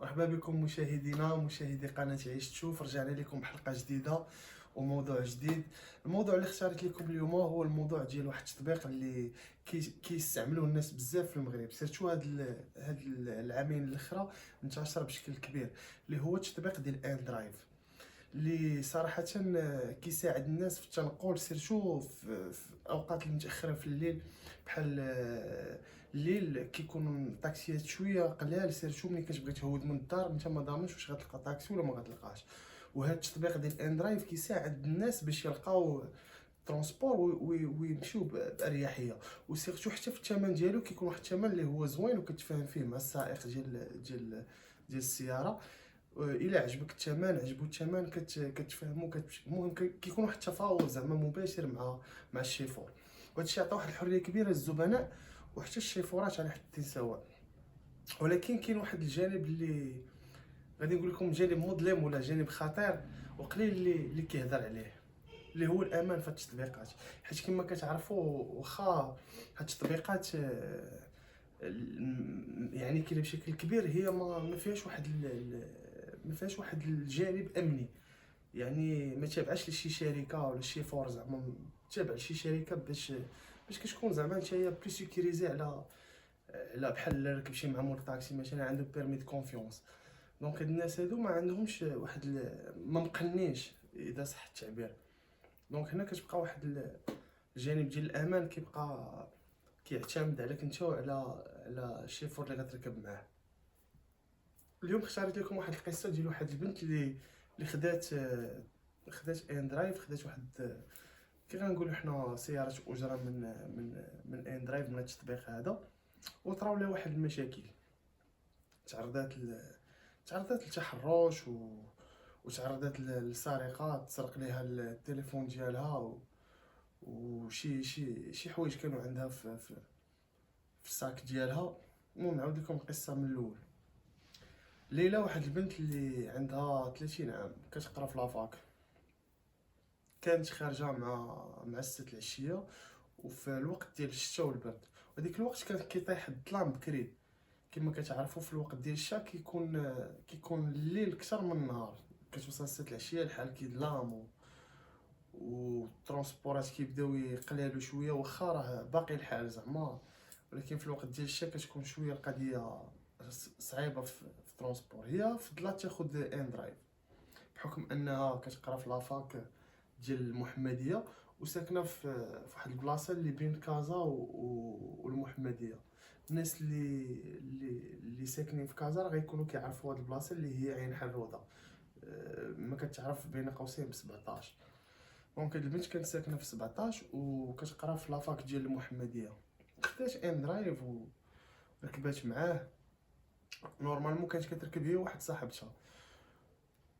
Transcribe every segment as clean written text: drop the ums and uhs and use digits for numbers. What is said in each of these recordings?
مرحبا بكم مشاهدينا مشاهدي قناة عيش تشوف. رجعنا لكم بحلقة جديدة وموضوع جديد. الموضوع اللي اختاريت لكم اليوم هو الموضوع ديال واحد التطبيق اللي كيستعملوه الناس بزاف في المغرب، سيرتو هاد العامين الاخرى انتشر بشكل كبير، اللي هو التطبيق ديال ان درايف، اللي صراحة كيساعد الناس في التنقل، سيرتو في اوقات المتأخرة في الليل، بحال الليل كيكون الطاكسيات شويه قلال، سيرتو ملي كتبغي تهود من الدار انت ما ضامنش واش غتلقى طاكسي ولا ما غتلقاش. وهذا التطبيق ديال ان درايف كيساعد الناس باش يلقاو ترونسبور ويمشيو باريحيه، وسيرتو حتى في الثمن ديالو كيكون واحد الثمن اللي هو زوين وكتفاهم فيه مع السائق ديال السياره. الا عجبك الثمن عجبو الثمن كتفهمو المهم كيكون واحد التفاوض زعما مباشر مع الشيفور، وهذا الشيء عطى واحد الحريه كبيره للزبناء وحتى الشيفورات على حد سواء. ولكن كاين واحد الجانب اللي غادي نقول لكم جانب مظلم ولا جانب خطير وقليل اللي كيهضر عليه، اللي هو الامان في التطبيقات. حيت كما كتعرفوا واخا هاد التطبيقات يعني كاينه بشكل كبير، هي ما فيهاش ما فيهاش واحد الجانب امني، يعني ما تابعش لشي شركه ولا شي فور، زعما تابع لشي شركه باش كتكون زعما نتايا بلي سيكوريزي على بحال ركب شي معمول طاكسي مثلا عنده بيرمي دو كونفيونس. دونك هاد الناس هادو ما عندهمش واحد ما مقنيش اذا صح التعبير. دونك هنا كتبقى واحد الجانب ديال الامان كيبقى كيعتمد عليك انت وعلى الشيفور اللي غتركب معاه. اليوم اختاريت لكم واحد القصه ديال واحد البنت اللي خدات ان درايف، خدات واحد كي غنقولوا حنا سياره اجره من ان درايف، من التطبيق هذا، وطراو لها واحد المشاكل. تعرضات تعرضات للتحرش وتعرضات للسرقه، تسرق ليها التليفون ديالها وشي حوايج كانوا عندها في الساك ديالها. المهم نعاود لكم القصه من الاول. ليلى واحد البنت اللي عندها 30 عام كتقرا في لافاك، كانت خارجه مع الست العشيه وفي الوقت ديال الشتاء والبرد، وديك الوقت كان كيطيح الظلام بكري. كما كتعرفوا في الوقت ديال الشتاء كيكون الليل اكثر من النهار، كتوصل الست العشيه الحال كيظلام والترونسبورات كيبداو يقلالوا شويه، واخا راه باقي الحال زعما، ولكن في الوقت ديال الشتاء كتكون شويه القضيه صعيبه في الترونسبور. هي فضلات تاخذ ان درايف بحكم انها كتقرا في لافاك ديال المحمديه وساكنه في واحد البلاصه اللي بين كازا والمحمديه. الناس اللي ساكنين في كازا راه غيكونوا كيعرفوا هاد البلاصه اللي هي عين حروده، ما كتعرف بين قوسين ب 17. دونك هاد البنت كانت ساكنه في 17 وكتقرا في لافاك ديال المحمديه. خدات ان درايف وركبات معاه. نورمالمون كانت كتركب هي واحد صاحبتها،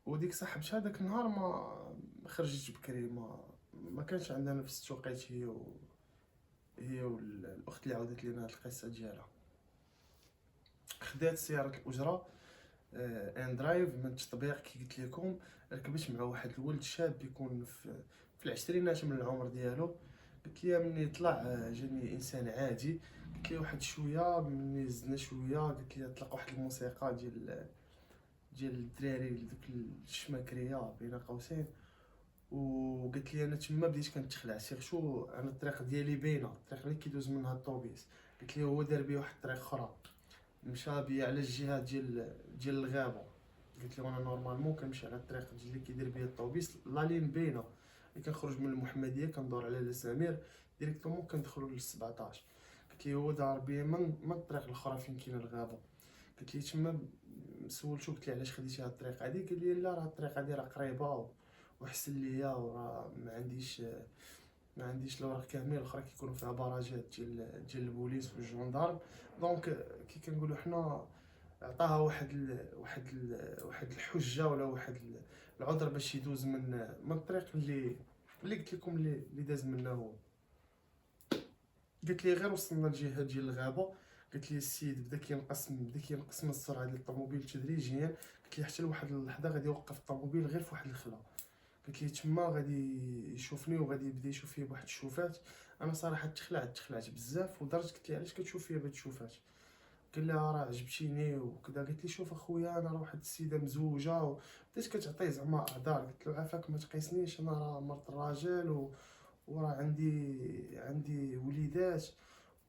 وديك صاحبتها داك النهار ما خرجتش بكري، ما كانش عندها نفس التوقيت هي والاخت اللي عاودت لينا هاد القصه ديالها. خدات سياره الاجره ان درايف من التطبيق كي قلت لكم، ركبت مع واحد الولد شاب يكون في العشرينات من العمر ديالو. قلت لي مني طلع جاني انسان عادي، قلت لي واحد شويه مني زدنا شويه، قلت لي طلق واحد الموسيقى ديال الدراري دوك الشماكريه بين قوسين، وقلت لي انا تما بديت كنتخلع، سيرتو انا الطريق ديالي باينه، الطريق اللي كيدوز منها الطوبيس. قلت لي هو دار بيا واحد الطريق اخرى، مشى بيا على الجهه ديال الغابه. قلت له انا نورمالمون كنمشي على الطريق اللي كيدير بيا الطوبيس، لا لين باينه، اللي كنخرج من المحمديه كندور على لسامير ديريكتومون كندخلوا لل 17. قلت لي هو دار بيا من الطريق الاخرى فين كاينه الغابه. قلت لي تما سولتو، قلت لي علاش خديتي هاد الطريق هادي؟ قال لي لا راه الطريق هادي راه قريبه وحسن ليا، وراه ما عنديش الاوراق كاملين، الاخرى كيكونوا فيها براجات ديال البوليس والجندارم. دونك كي كنقولوا حنا عطاها واحد الحجه ولا واحد العذر باش يدوز من الطريق اللي قلت لكم اللي داز منه هو. قلت لي غير وصلنا للجهه ديال الغابه، قلت لي السيد بدا كينقص من السرعه ديال الطوموبيل تدريجيا. قلت لي حتى لواحد اللحظه غادي يوقف الطوموبيل غير في واحد الخلا. قلت لي تما غادي يشوفني وغادي يبدا يشوف فيا بواحد الشوفات. انا صراحه تخلعت بزاف، ودرجه قلت لي علاش كتشوف فيا بهاد الشوفات؟ قال لها راه عجبتيني وكذا. قالت لي شوف اخويا انا راه واحد السيده مزوجه بدات كتعطيه زعما اعذار. قلت له عافاك ما تقيسنيش انا راه مرت الراجل وراه عندي وليدات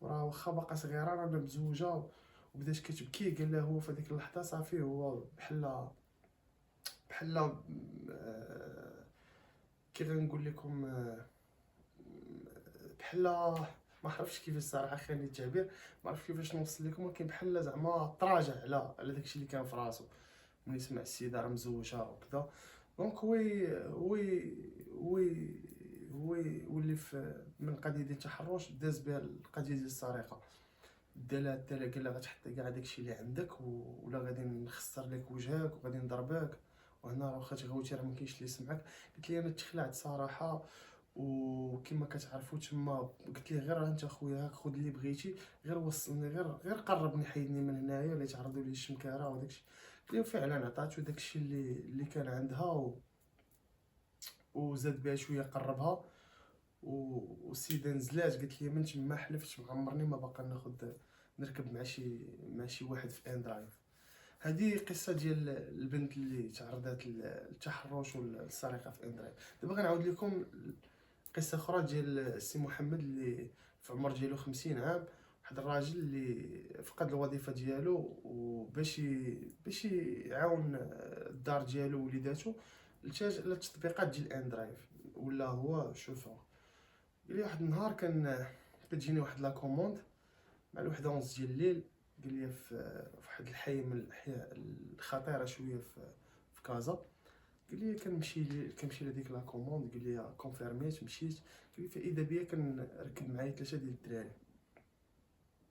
وراه واخا باقا صغيره رانا مزوجه. وبدات كتبكي. قال لها هو في هذيك اللحظه صافي هو بحال كي غنقول لكم بحال ما عرفتش كيفاش الصراحه خليني التعبير ما عرفتش كيفاش نوصل لكم ولكن بحال زعما تراجع على داكشي اللي كان في راسو ملي سمع السيده راه مزوجه وكذا. دونك وي ولي في من قضيه ديال التحرش داز بها القضيه ديال السرقه. دالها قال لها غتحطي كاع داكشي اللي عندك ولا غادي نخسر لك وجهك وغادي نضربك وهنا راه واخا تغوتي راه مكاينش اللي يسمعك. قلت لي انا تخلعت صراحه وكما كتعرفوا تما قلت ليه غير انت خويا هاك خذ اللي بغيتي غير وصلني غير قربني حيدني من هنايا اللي تعرضوا لي الشمكاره وداكشي. قلت ليه فعلا عطاتو داكشي اللي كان عندها وزاد بها شويه قربها والسيده نزلات. قالت لي من تما حلفت عمرني ما باقا نركب مع شي واحد في ان درايف. هذه قصه ديال البنت اللي تعرضت للتحرش والسرقه في ان درايف. دابا غنعاود لكم قصه اخرى ديال السي محمد اللي في عمر ديالو 50 عام. واحد الراجل اللي فقد الوظيفه ديالو باش يعاون الدار ديالو ووليداتو لتاج للتطبيقات ديال ان درايف ولا هو شوفور. قال لي واحد النهار كتجيني واحد لا كوموند مع الوحده ونص ديال الليل. قال لي في واحد الحي من الاحياء الخطيره شويه في كازا. قال لي كنمشي لهاديك لا كوموند. قال لي كونفيرميت مشيت. قال لي فاذا بيا كنركب معايا 3 ديال الدراري.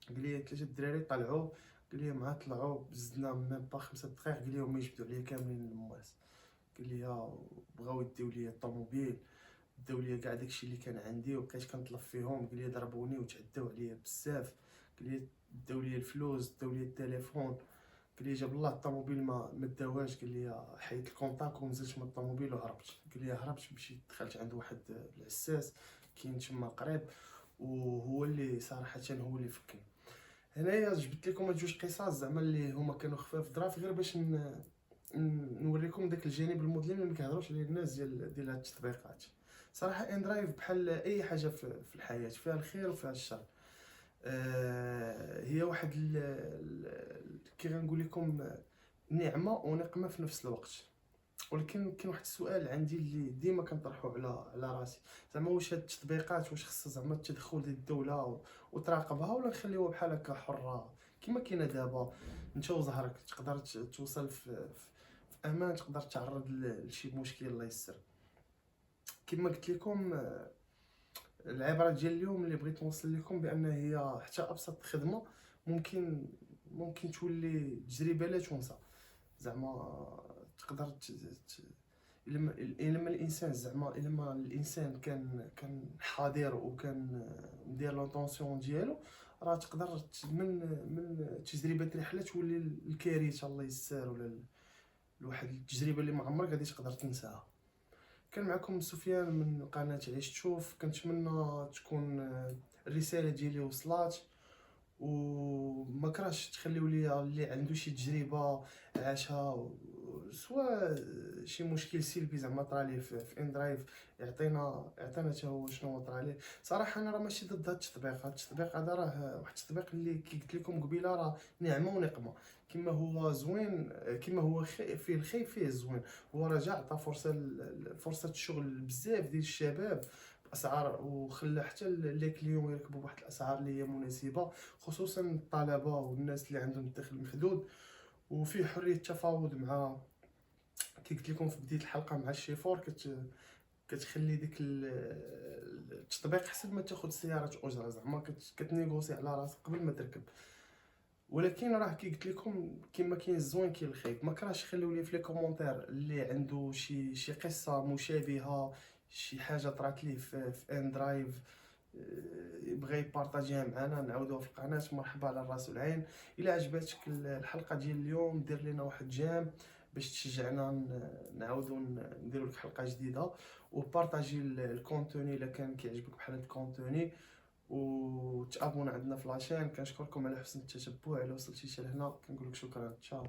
قال لي 3 الدراري طلعوا. قال لي مع طلعوا بزدنا ميم با 5 دقائق. قال لي هما يجبدوا عليا كاملين المواس. قال لي بغاو يديو ليا الطوموبيل داو ليا كاع داكشي اللي كان عندي وبقيت كنطلب فيهم. قال لي ضربوني وتعداو عليا بزاف. قال لي داو ليا الفلوس داو ليا التليفون. قال لي جاب الله الطوموبيل ما داوهاش. قال لي حيدت الكونطاك ونزلت من الطوموبيل وهربت. قال لي هربت مشيت دخلت عند واحد العساس كاين تما قريب وهو اللي صراحه هو اللي فكني. هنايا جبت لكم هاد جوج قصص زعما اللي هما كانوا خفاف ظراف غير باش نوريكم داك الجانب المظلم اللي ما كيهضروش عليه الناس ديال هاد التطبيقات. صراحه ان درايف بحال اي حاجه في الحياه فيها الخير وفيها الشر. هي واحد كي غنقول لكم نعمه ونقمه في نفس الوقت. ولكن كاين واحد السؤال عندي اللي ديما كنطرحو على راسي زعما واش هاد التطبيقات واش خصها زعما التدخل ديال الدوله وتراقبها ولا نخليوها بحال هكا حره كما كاينه دابا. انت وزهرك تقدر توصل في امان تقدر تعرض لشي مشكل الله يسر. كما قلت لكم العبره ديال اليوم اللي بغيت نوصل لكم بان هي حتى ابسط خدمه ممكن تولي تجربه لا تنسى. زعما تقدر الا ما الانسان زعما الا ما الانسان كان حاضر وكان مدير لونطونسيون ديالو راه تقدر من تجربه رحله تولي الكارثه الله يسر ولا لواحد التجربه اللي ما عمرك غادي تقدر تنساها. كان معكم سفيان من قناه عيش تشوف. كنتمنى تكون الرساله ديالي وصلات وما كرهش تخليو ليا اللي عنده شي تجربه عاشها سواء شي مشكل سلبي زعما طراليه في ان درايف يعطينا حتى هو شنو طرا ليه. صراحه انا راه ماشي ضد هاد التطبيق هذا راه واحد التطبيق اللي كي قلت لكم قبيله راه نعمه ونقمه. كما هو زوين كما هو فيه الخير فيه الزوين. هو راه عطى فرصه الشغل بزاف ديال الشباب باسعار وخلى حتى لي كليون يركبوا بواحد الاسعار اللي هي مناسبه خصوصا الطلبه والناس اللي عندهم الدخل محدود. وفيه حريه التفاوض مع كي قلت لكم في بدايه الحلقه مع الشيفور كتخلي ديك التطبيق حسب ما تاخذ سياره اجره زعما كتنيغوسي على راسك قبل ما تركب. ولكن راه كي قلت لكم كما كاين الزوين كاين الخايب. ما كرهش خليو لي في لي كومونتير اللي عنده شي قصه مشابهه شي حاجه طرات ليه في ان درايف بغى يبارطاجيها معنا نعاودوها في القناه. مرحبا على الراس والعين. الا عجبتك الحلقه ديال اليوم دير لنا واحد جيم باش تشجعنا نعاودو نديرو لك حلقه جديده وبارطاجي الكونتوني الا كان كيعجبك بحال هاد الكونتوني وتابونا عندنا في لاشين. كنشكركم على حسن التتبع. الا وصلتي حتى لهنا كنقول لك شكرا. تشاو.